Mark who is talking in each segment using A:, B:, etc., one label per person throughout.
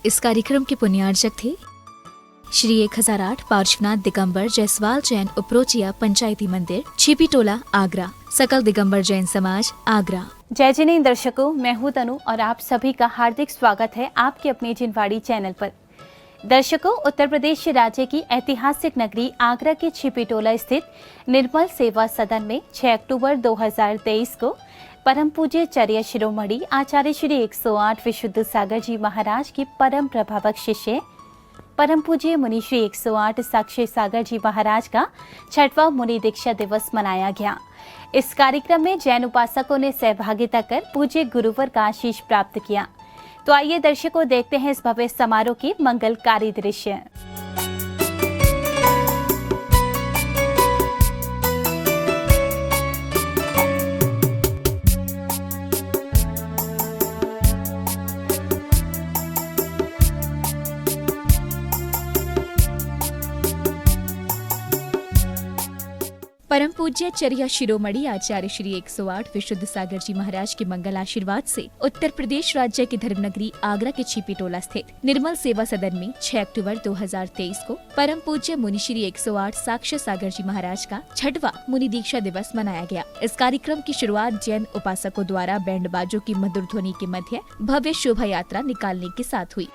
A: इस कार्यक्रम के पुण्यार्चक थे श्री 1008 पार्श्वनाथ दिगंबर जायसवाल जैन उपरोचिया पंचायती मंदिर, छिपी टोला, आगरा, सकल दिगंबर जैन समाज, आगरा।
B: जय जिनेंद्र दर्शकों, मैं हूं तनु और आप सभी का हार्दिक स्वागत है आपके अपने जिनवाड़ी चैनल पर। दर्शकों, उत्तर प्रदेश राज्य की ऐतिहासिक नगरी आगरा के छिपी टोला स्थित निर्मल सेवा सदन में 6 अक्टूबर 2023 को परम पूज्य चर्या शिरोमणि आचार्य श्री 108 विशुद्ध सागर जी महाराज की परम प्रभावक शिष्य परम पूज्य मुनि श्री 108 साक्षी सागर जी महाराज का 6वां मुनि दीक्षा दिवस मनाया गया। इस कार्यक्रम में जैन उपासकों ने सहभागिता कर पूज्य गुरुवर का आशीष प्राप्त किया। तो आइए दर्शकों, देखते हैं इस भव्य समारोह की मंगलकारी दृश्य।
A: परम पूज्य चर्या शिरोमणि आचार्य श्री 108 विशुद्ध सागर जी महाराज के मंगल आशीर्वाद से उत्तर प्रदेश राज्य की धर्मनगरी आगरा के छिपी टोला स्थित निर्मल सेवा सदन में 6 अक्टूबर 2023 को परम पूज्य मुनि श्री 108 साक्षी सागर जी महाराज का 6वां मुनि दीक्षा दिवस मनाया गया। इस कार्यक्रम की शुरुआत जैन उपासकों द्वारा बैंड बाजों की मधुर ध्वनि के मध्य भव्य शोभा यात्रा निकालने के साथ हुई।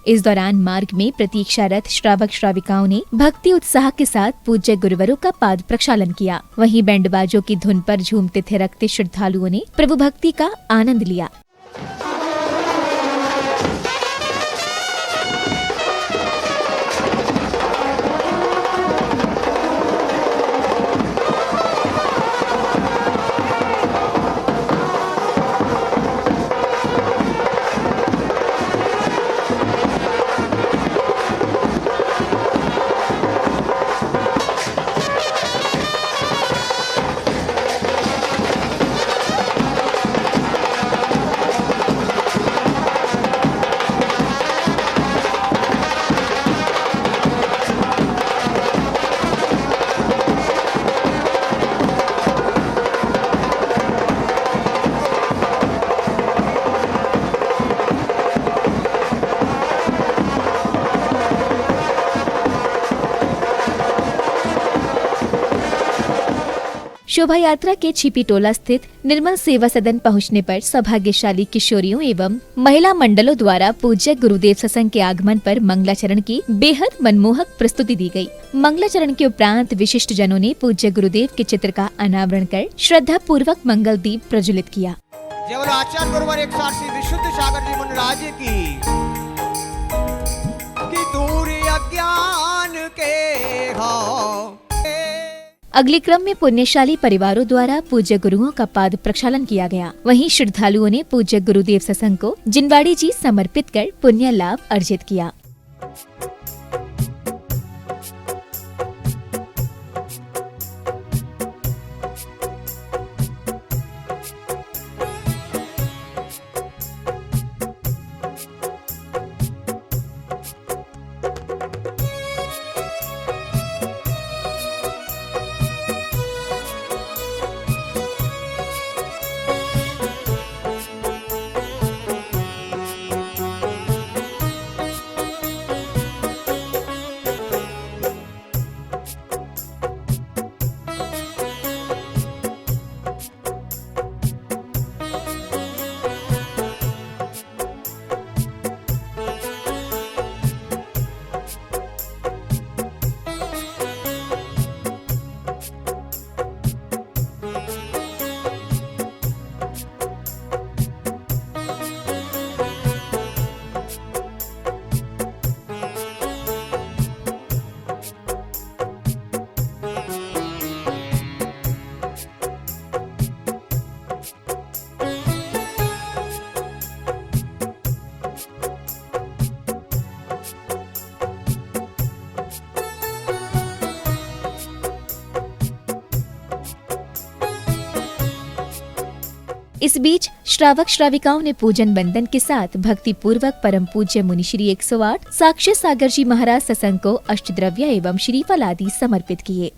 A: इस दौरान मार्ग में प्रतीक्षारत श्रावक श्राविकाओं ने भक्ति उत्साह के साथ पूज्य गुरुवरों का पाद प्रक्षालन किया। वहीं बैंड बाजों की धुन पर झूमते थिरकते श्रद्धालुओं ने प्रभु भक्ति का आनंद लिया। शोभा यात्रा के छिपी टोला स्थित निर्मल सेवा सदन पहुंचने पर सौभाग्यशाली किशोरियों एवं महिला मंडलों द्वारा पूज्य गुरुदेव सत्संग के आगमन पर मंगलाचरण की बेहद मनमोहक प्रस्तुति दी गई। मंगलाचरण के उपरांत विशिष्ट जनों ने पूज्य गुरुदेव के चित्र का अनावरण कर श्रद्धा पूर्वक मंगल दीप प्रज्वलित किया।
C: आचार्य गुरुवर 108 विशुद्ध सागर जी महाराज की दूरी अज्ञान के हो।
A: अगले क्रम में पुण्यशाली परिवारों द्वारा पूज्य गुरुओं का पाद प्रक्षालन किया गया। वहीं श्रद्धालुओं ने पूज्य गुरुदेव सत्संग को जिनवाड़ी जी समर्पित कर पुण्य लाभ अर्जित किया। इस बीच श्रावक श्राविकाओं ने पूजन बंदन के साथ भक्ति पूर्वक परम पूज्य मुनि श्री 108 साक्षी सागर जी महाराज सत्संग को अष्टद्रव्य एवं श्रीफल आदि समर्पित किए।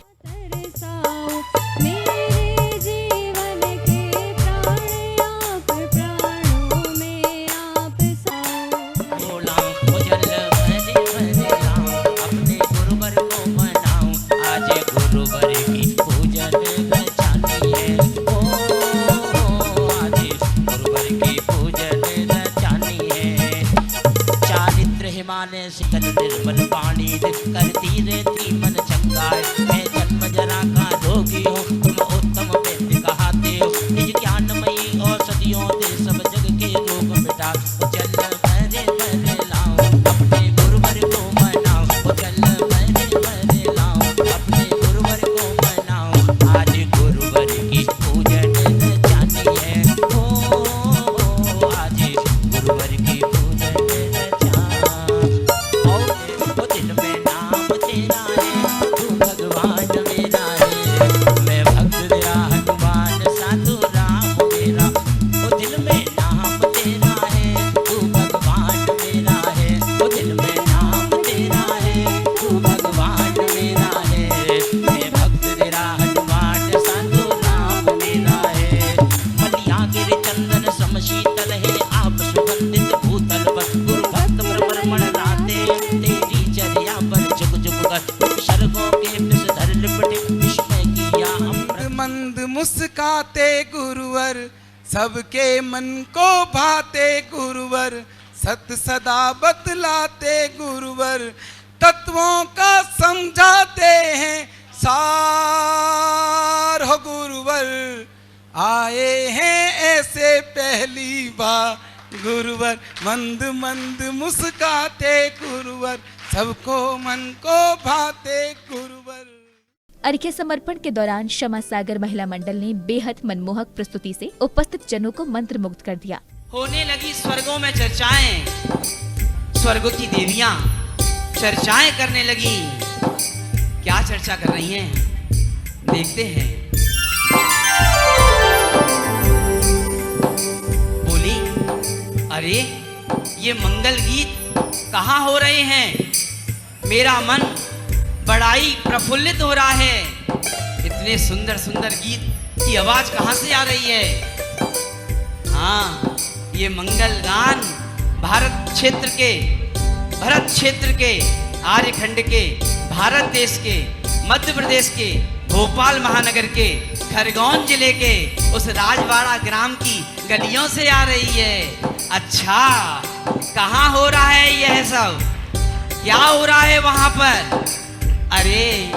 D: सिकल निर्मल पानी करती रहती मन चंगाए। मैं जन्म जरा का रोगी हो, तुम उत्तम वैद्य कहाते हो। निज ज्ञानमयी औषधियों दे सब जग के रोग मिटा। चल भरे भरे लाओ अपने गुरुवर को मनाओ। चल भरे भरे लाओ अपने गुरुवर को मनाओ। आज गुरुवर की पूजन जानी है। ओ आज गुरुवर की पूजन
E: मुस्काते गुरुवर, सबके मन को भाते गुरुवर। सत सदा बतलाते गुरुवर, तत्वों का समझाते हैं सार हो गुरुवर। आए हैं ऐसे पहली बार गुरुवर, मंद मंद मुस्काते गुरुवर, सबको मन को भाते गुरुवर।
A: अर्घ्य समर्पण के दौरान क्षमा सागर महिला मंडल ने बेहद मनमोहक प्रस्तुति से उपस्थित जनों को मंत्र मुग्ध कर दिया।
D: होने लगी स्वर्गों में चर्चाएं, स्वर्गों की देवियां चर्चाएं करने लगी। क्या चर्चा कर रही हैं, देखते हैं। बोली, अरे ये मंगल गीत कहाँ हो रहे हैं? मेरा मन बड़ा ही प्रफुल्लित हो रहा है। इतने सुंदर सुंदर गीत की आवाज कहाँ से आ रही है? हाँ, ये मंगल गान भारत क्षेत्र के आर्यखंड के, भारत देश के, मध्य प्रदेश के, भोपाल महानगर के, खरगोन जिले के उस राजवाड़ा ग्राम की गलियों से आ रही है। अच्छा, कहाँ हो रहा है यह सब? क्या हो रहा है वहां पर? अरे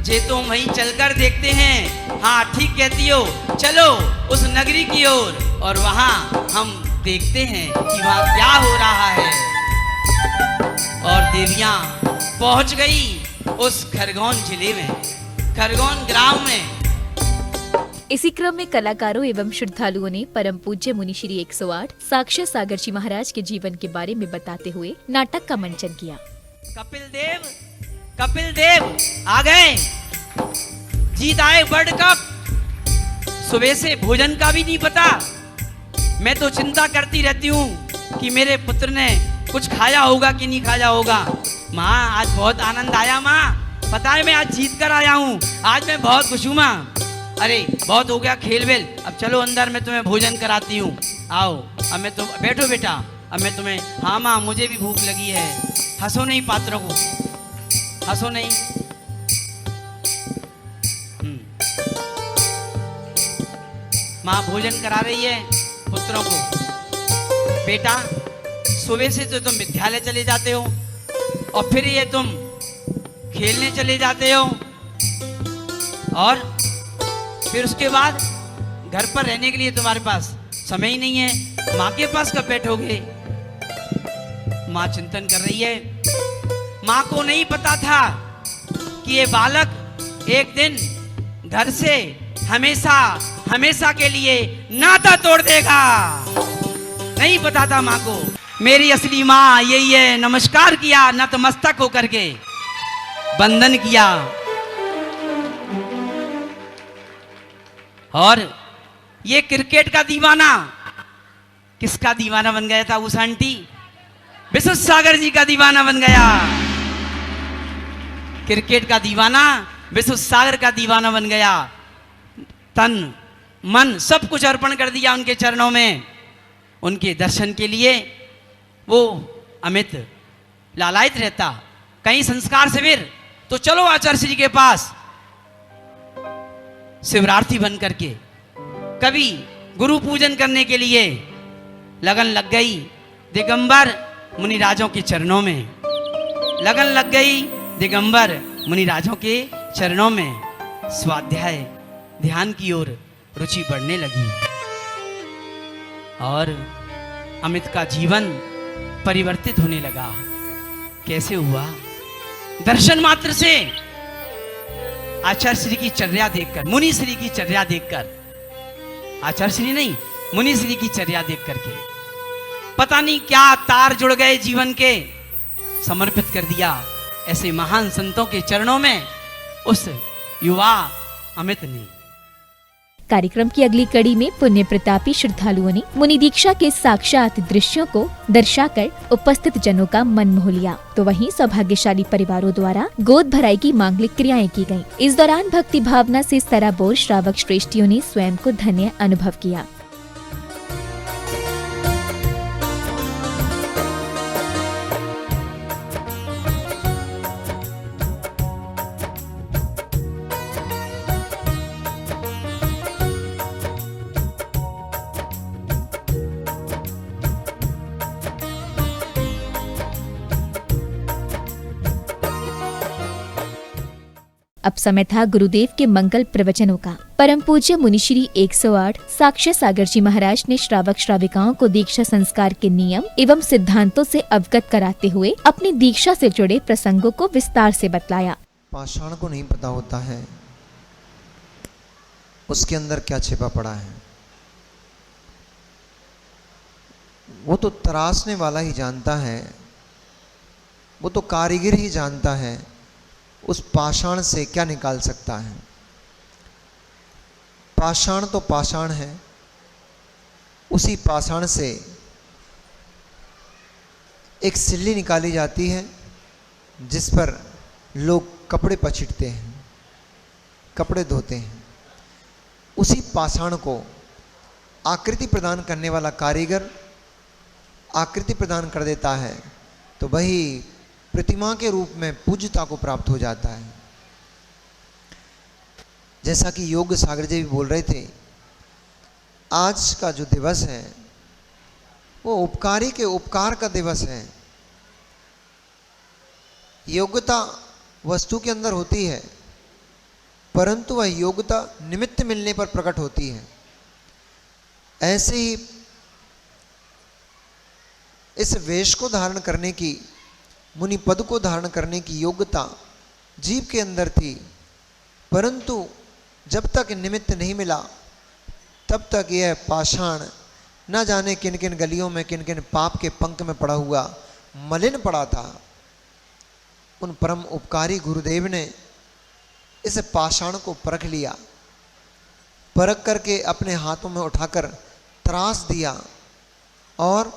D: जे तो वहीं चलकर देखते हैं। हाँ, ठीक कहती हो, चलो उस नगरी की ओर और वहां हम देखते हैं कि वहां क्या हो रहा है। और देवियां पहुंच गई उस खरगोन जिले में, खरगोन ग्राम में।
A: इसी क्रम में कलाकारों एवं श्रद्धालुओं ने परम पूज्य मुनि श्री 108 साक्षी सागर जी महाराज के जीवन के बारे में बताते हुए नाटक का मंचन किया।
D: कपिल देव आ गए, जीत आए वर्ल्ड कप। सुबह से भोजन का भी नहीं पता। मैं तो चिंता करती रहती हूँ कि मेरे पुत्र ने कुछ खाया होगा कि नहीं खाया होगा। माँ, आज बहुत आनंद आया माँ, पता है मैं आज जीत कर आया हूँ। आज मैं बहुत खुश हूँ माँ। अरे बहुत हो गया खेल वेल, अब चलो अंदर मैं तुम्हें भोजन कराती हूँ। आओ, अब मैं तुम बैठो बेटा, अब मैं तुम्हें। हाँ माँ, मुझे भी भूख लगी है। हंसो नहीं पात्रों को, हंसो नहीं। माँ भोजन करा रही है पुत्रों को। बेटा, सुबह से तो तुम विद्यालय चले जाते हो और फिर ये तुम खेलने चले जाते हो, और फिर उसके बाद घर पर रहने के लिए तुम्हारे पास समय ही नहीं है। माँ के पास कब बैठोगे? माँ चिंतन कर रही है। माँ को नहीं पता था कि ये बालक एक दिन घर से हमेशा के लिए नाता तोड़ देगा। नहीं पता था माँ को। मेरी असली माँ यही है। नमस्कार किया, नतमस्तक होकर के वंदन किया, और ये क्रिकेट का दीवाना किसका दीवाना बन गया था? उस आंटी विशुद्ध सागर जी का दीवाना बन गया। क्रिकेट का दीवाना विशुद्ध सागर का दीवाना बन गया। तन मन सब कुछ अर्पण कर दिया उनके चरणों में। उनके दर्शन के लिए वो अमित लालायित रहता। कहीं संस्कार शिविर तो चलो आचार्य श्री के पास, शिवरार्थी बन करके। कभी गुरु पूजन करने के लिए लगन लग गई दिगंबर मुनिराजों के चरणों में, लगन लग गई दिगंबर मुनिराजों के चरणों में। स्वाध्याय ध्यान की ओर रुचि बढ़ने लगी और अमित का जीवन परिवर्तित होने लगा। कैसे हुआ? दर्शन मात्र से, आचार्य श्री की चर्या देखकर, मुनि श्री की चर्या देखकर, आचार्य श्री नहीं मुनि श्री की चर्या देख करके पता नहीं क्या तार जुड़ गए जीवन के, समर्पित कर दिया ऐसे महान संतों के चरणों में उस युवा अमित ने।
A: कार्यक्रम की अगली कड़ी में पुण्य प्रतापी श्रद्धालुओं ने मुनि दीक्षा के साक्षात दृश्यों को दर्शाकर उपस्थित जनों का मन मोह लिया। तो वहीं सौभाग्यशाली परिवारों द्वारा गोद भराई की मांगलिक क्रियाएं की गईं। इस दौरान भक्ति भावना से सराबोर श्रावक श्रेष्ठियों ने स्वयं को धन्य अनुभव किया। अब समय था गुरुदेव के मंगल प्रवचनों का। परम पूज्य मुनिश्री 108 साक्ष्य सागर जी महाराज ने श्रावक श्राविकाओं को दीक्षा संस्कार के नियम एवं सिद्धांतों से अवगत कराते हुए अपनी दीक्षा से जुड़े प्रसंगों को विस्तार से बतलाया।
C: पाषाण को नहीं पता होता है उसके अंदर क्या छिपा पड़ा है, वो तो तराशने वाला ही जानता है, वो तो कारीगर ही जानता है उस पाषाण से क्या निकाल सकता है। पाषाण तो पाषाण है, उसी पाषाण से एक सिल्ली निकाली जाती है जिस पर लोग कपड़े पछीटते हैं, कपड़े धोते हैं। उसी पाषाण को आकृति प्रदान करने वाला कारीगर आकृति प्रदान कर देता है तो वही प्रतिमा के रूप में पूज्यता को प्राप्त हो जाता है। जैसा कि योग सागर जी भी बोल रहे थे, आज का जो दिवस है वो उपकारी के उपकार का दिवस है। योग्यता वस्तु के अंदर होती है परंतु वह योग्यता निमित्त मिलने पर प्रकट होती है। ऐसे ही इस वेश को धारण करने की, मुनि पद को धारण करने की योग्यता जीव के अंदर थी, परंतु जब तक निमित्त नहीं मिला तब तक यह पाषाण न जाने किन किन गलियों में, किन किन पाप के पंख में पड़ा हुआ मलिन पड़ा था। उन परम उपकारी गुरुदेव ने इस पाषाण को परख लिया, परख करके अपने हाथों में उठाकर त्रास दिया और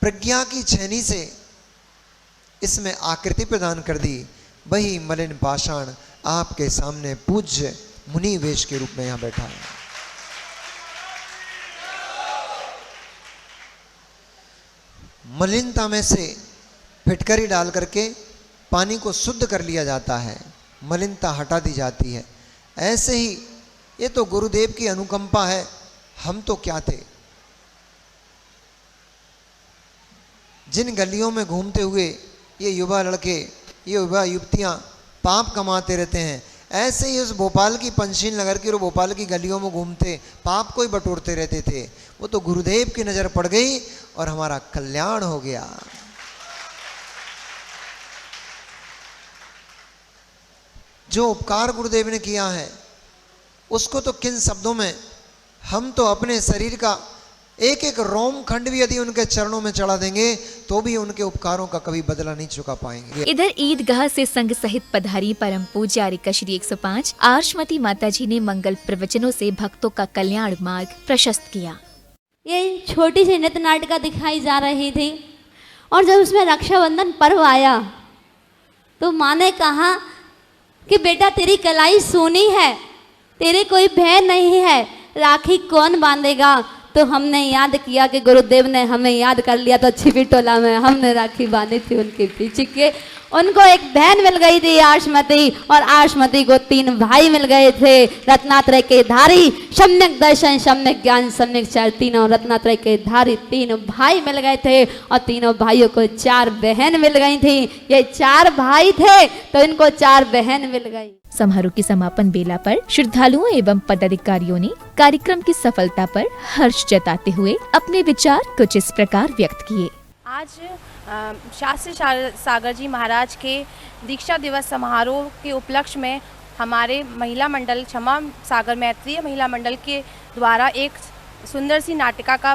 C: प्रज्ञा की छेनी से इसमें आकृति प्रदान कर दी। वही मलिन पाषाण आपके सामने पूज्य मुनि वेश के रूप में यहां बैठा है। मलिनता में से फिटकरी डाल करके पानी को शुद्ध कर लिया जाता है, मलिनता हटा दी जाती है। ऐसे ही ये तो गुरुदेव की अनुकंपा है, हम तो क्या थे। जिन गलियों में घूमते हुए ये युवा लड़के, ये युवा युवतियाँ पाप कमाते रहते हैं, ऐसे ही उस भोपाल की पंचशील नगर की और भोपाल की गलियों में घूमते पाप को ही बटोरते रहते थे। वो तो गुरुदेव की नज़र पड़ गई और हमारा कल्याण हो गया। जो उपकार गुरुदेव ने किया है उसको तो किन शब्दों में, हम तो अपने शरीर का एक एक रोम खंड भी यदि उनके चरणों में चढ़ा देंगे तो भी उनके उपकारों का कभी बदला नहीं चुका पाएंगे।
A: इधर ईदगाह से संघ सहित पधारी परम पूज्य आर्यका श्री 105 आर्षमती माता जी ने मंगल प्रवचनों से भक्तों का कल्याण मार्ग प्रशस्त किया।
F: ये छोटी सी नृत्य नाटिका दिखाई जा रही थी और जब उसमें रक्षाबंधन पर्व आया तो माँ ने कहा कि बेटा तेरी कलाई सोनी है, तेरे कोई बहन नहीं है, राखी कौन बांधेगा। तो हमने याद किया कि गुरुदेव ने हमें याद कर लिया, तो छिपी टोला में हमने राखी बांधी थी उनके पीछे के। उनको एक बहन मिल गई थी आर्षमती, और आर्षमती को 3 भाई मिल गए थे, रत्नात्रय के धारी, सम्यक दर्शन, सम्यक ज्ञान, सम्यक चार, तीनों रत्नात्रय के धारी 3 भाई मिल गए थे। और तीनों भाइयों को 4 बहन मिल गई थी। ये 4 भाई थे तो इनको 4 बहन मिल गई।
A: समारोह की समापन बेला पर श्रद्धालुओं एवं पदाधिकारियों ने कार्यक्रम की सफलता पर हर्ष जताते हुए अपने विचार कुछ इस प्रकार व्यक्त किए।
G: आज शास्त्री सागर जी महाराज के दीक्षा दिवस समारोह के उपलक्ष्य में हमारे महिला मंडल, क्षमा सागर मैत्रीय महिला मंडल के द्वारा एक सुंदर सी नाटिका का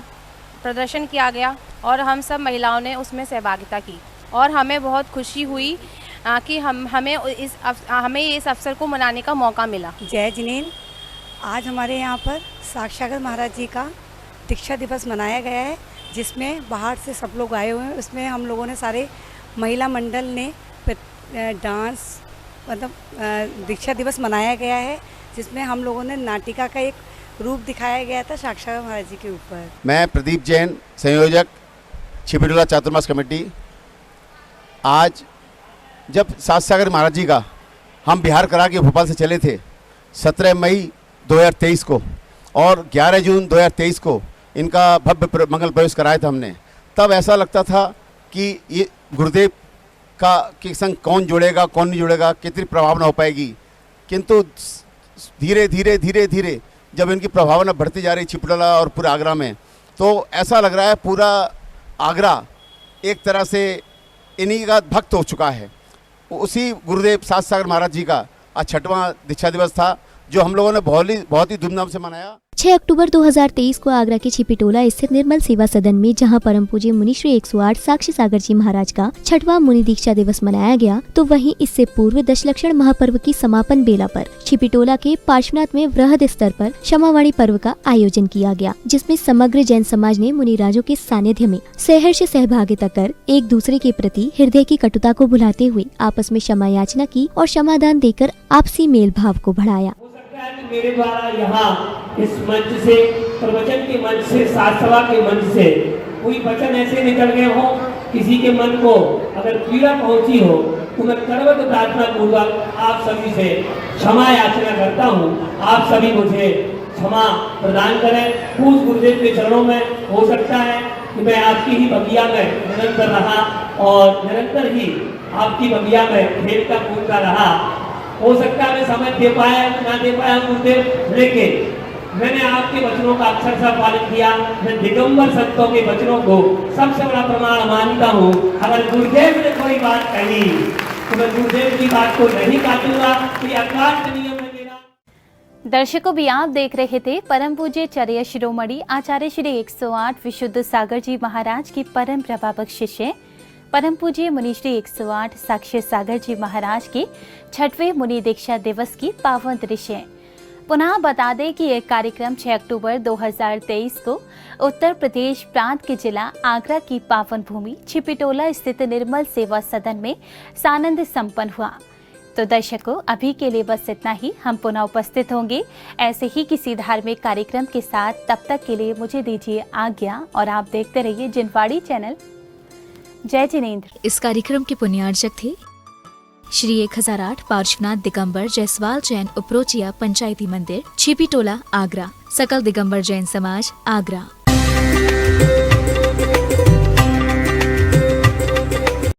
G: प्रदर्शन किया गया और हम सब महिलाओं ने उसमें सहभागिता की और हमें बहुत खुशी हुई कि हमें इस अवसर को मनाने का मौका मिला।
H: जय जिनेन्द्र। आज हमारे यहाँ पर साक्षागर महाराज जी का दीक्षा दिवस मनाया गया है, जिसमें बाहर से सब लोग आए हुए हैं। उसमें हम लोगों ने सारे महिला मंडल ने डांस, मतलब दीक्षा दिवस मनाया गया है, जिसमें हम लोगों ने नाटिका का एक रूप दिखाया गया था साक्षागर महाराज जी के ऊपर।
I: मैं प्रदीप जैन, संयोजक छिपी टोला चातुर्मास कमेटी। आज जब सागर महाराज जी का हम बिहार करा के भोपाल से चले थे 17 मई 2023 को और 11 जून 2023 को इनका भव्य मंगल प्रवेश कराया था हमने, तब ऐसा लगता था कि ये गुरुदेव का के संग कौन जुड़ेगा कौन नहीं जुड़ेगा, कितनी प्रभावना हो पाएगी। किंतु धीरे धीरे धीरे धीरे जब इनकी प्रभावना बढ़ती जा रही छिपटोला और पूरे आगरा में, तो ऐसा लग रहा है पूरा आगरा एक तरह से इन्हीं का भक्त हो चुका है। उसी गुरुदेव सागर महाराज जी का आज 6वां दीक्षा दिवस था, जो हम लोगों ने बहुत ही धूमधाम से मनाया।
J: 6 अक्टूबर 2023 को आगरा के छिपीटोला स्थित निर्मल सेवा सदन में जहां परम पूज्य मुनि श्री 108 साक्षी सागर जी महाराज का 6वां मुनि दीक्षा दिवस मनाया गया, तो वहीं इससे पूर्व दशलक्षण महापर्व की समापन बेला पर छिपीटोला के पार्श्वनाथ में वृहद स्तर पर क्षमावाणी पर्व का आयोजन किया गया, जिसमें समग्र जैन समाज ने मुनि राजों के सानिध्य में सहर्ष सहभागिता कर एक दूसरे के प्रति हृदय की कटुता को भुलाते हुए आपस में क्षमा याचना की और क्षमादान देकर आपसी मेल भाव को बढ़ाया।
K: मेरे द्वारा यहाँ इस मंच से, प्रवचन के मंच से, शास्त्रवा के मंच से कोई वचन ऐसे निकल गए हो, किसी के मन को अगर पीड़ा पहुंची हो, तो मैं करवत प्रार्थना पूर्वक आप सभी से क्षमा याचना करता हूँ। आप सभी मुझे क्षमा प्रदान करें। पूज्य गुरुदेव के चरणों में हो सकता है कि मैं आपकी ही बगिया में निरंतर रहा और निरंतर ही आपकी बगिया में खेलता कूदता रहा। हो सकता है मैं समय दे पाया ना दे पाया गुरुदेव, लेकिन मैंने आपके वचनों का अक्षरशः पालन किया। मैं दिगंबर संतों के वचनों को सबसे बड़ा प्रमाण मानता हूँ। अगर गुरुदेव ने कोई बात कही तो मैं गुरुदेव की बात को नहीं काटूंगा। ये आकाश नियम है मेरा।
B: दर्शकों, भी आप देख रहे थे परम पूज्य चर्या शिरोमणि आचार्य श्री 108 विशुद्ध सागर जी महाराज की परम प्रभावक शिष्य परम पूज्य मुनि श्री 108 साक्षी सागर जी महाराज के 6वें मुनि दीक्षा दिवस की पावन दृश्य। पुनः बता दें कि यह कार्यक्रम 6 अक्टूबर 2023 को उत्तर प्रदेश प्रांत के जिला आगरा की पावन भूमि छिपीटोला स्थित निर्मल सेवा सदन में सानंद संपन्न हुआ। तो दर्शकों, अभी के लिए बस इतना ही। हम पुनः उपस्थित होंगे ऐसे ही किसी धार्मिक कार्यक्रम के साथ। तब तक के लिए मुझे दीजिए आज्ञा और आप देखते रहिए जिनवाड़ी चैनल। जय जिनेन्द्र।
A: इस कार्यक्रम के पुण्यार्चक थे श्री 1008 पार्श्वनाथ दिगंबर जयसवाल जैन उपरोचिया पंचायती मंदिर छिपीटोला आगरा, सकल दिगंबर जैन समाज आगरा।